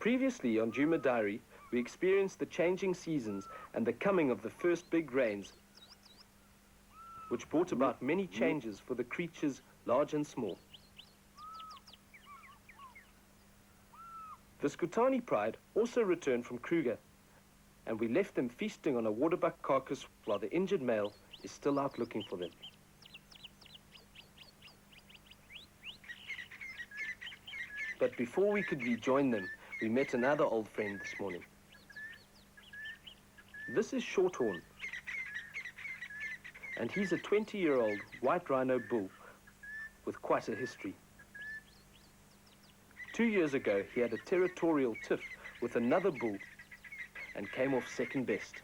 Previously on Djuma Diary, we experienced the changing seasons and the coming of the first big rains, which brought about many changes for the creatures large and small. The Skutani pride also returned from Kruger, and we left them feasting on a waterbuck carcass while the injured male is still out looking for them. But before we could rejoin them, we met another old friend this morning. This is Shorthorn, and he's a 20-year-old white rhino bull with quite a history. 2 years ago, he had a territorial tiff with another bull and came off second best.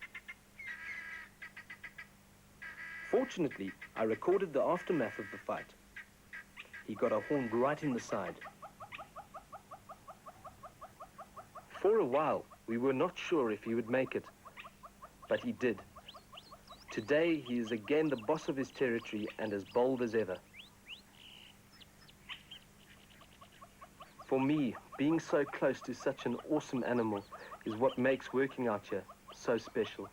Fortunately, I recorded the aftermath of the fight. He got a horn right in the side. For a while, we were not sure if he would make it, but he did. Today, he is again the boss of his territory and as bold as ever. For me, being so close to such an awesome animal is what makes working out here so special.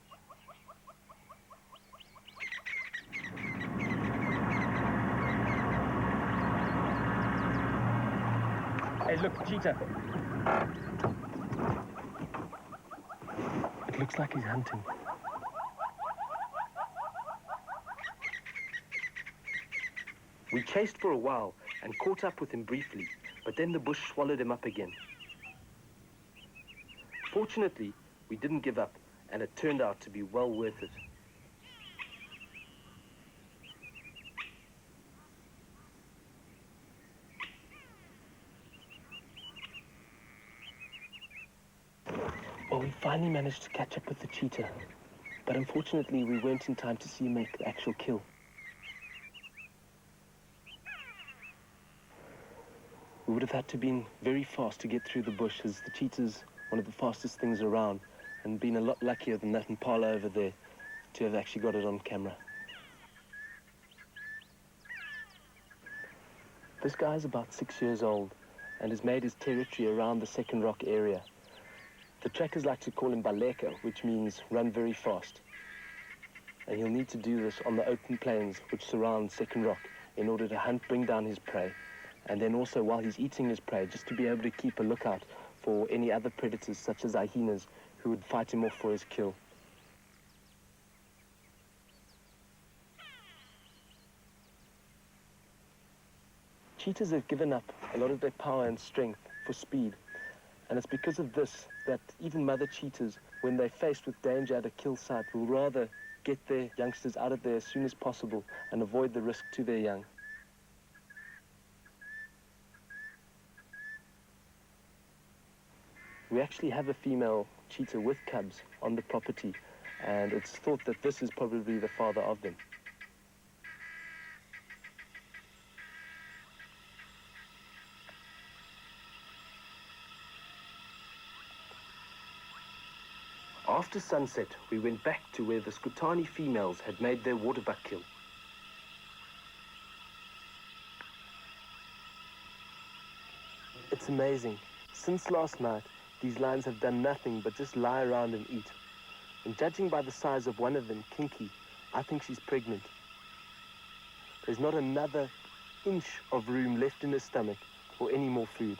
Hey, look, cheetah. It looks like he's hunting. We chased for a while and caught up with him briefly, but then the bush swallowed him up again. Fortunately, we didn't give up, and it turned out to be well worth it. Well, we finally managed to catch up with the cheetah, but unfortunately we weren't in time to see him make the actual kill. We would have had to been very fast to get through the bush, as the cheetah's one of the fastest things around, and been a lot luckier than that impala over there to have actually got it on camera. This guy's about 6 years old and has made his territory around the Second Rock area. The trackers like to call him Baleka, which means run very fast. And he'll need to do this on the open plains which surround Second Rock in order to hunt, bring down his prey, and then also while he's eating his prey, just to be able to keep a lookout for any other predators such as hyenas who would fight him off for his kill. Cheetahs have given up a lot of their power and strength for speed, and it's because of this that even mother cheetahs, when they're faced with danger at a kill site, will rather get their youngsters out of there as soon as possible and avoid the risk to their young. We actually have a female cheetah with cubs on the property, and it's thought that this is probably the father of them. After sunset, we went back to where the Skutani females had made their waterbuck kill. It's amazing. Since last night, these lions have done nothing but just lie around and eat. And judging by the size of one of them, Kinky, I think she's pregnant. There's not another inch of room left in her stomach for any more food.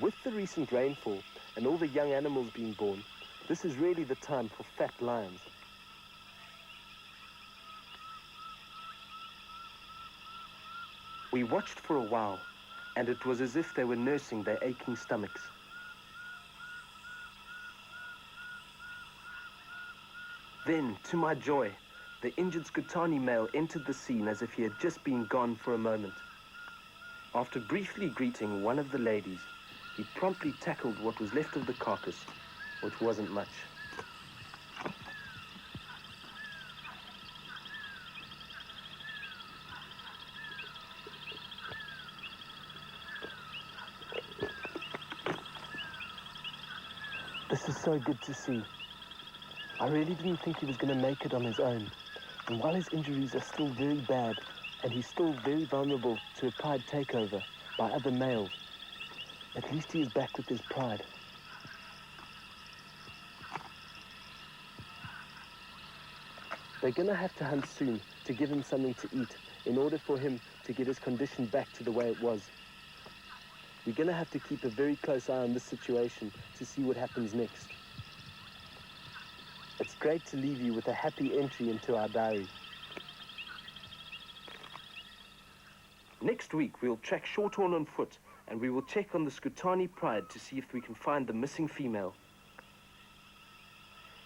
With the recent rainfall and all the young animals being born, this is really the time for fat lions. We watched for a while, and it was as if they were nursing their aching stomachs. Then, to my joy, the injured Skutani male entered the scene as if he had just been gone for a moment. After briefly greeting one of the ladies, he promptly tackled what was left of the carcass, which wasn't much. This is so good to see. I really didn't think he was going to make it on his own. And while his injuries are still very bad and he's still very vulnerable to a pride takeover by other males. At least he is back with his pride. They're going to have to hunt soon to give him something to eat in order for him to get his condition back to the way it was. We're going to have to keep a very close eye on this situation to see what happens next. It's great to leave you with a happy entry into our diary. Next week, we'll track Shorthorn on foot, and we will check on the Skutani pride to see if we can find the missing female.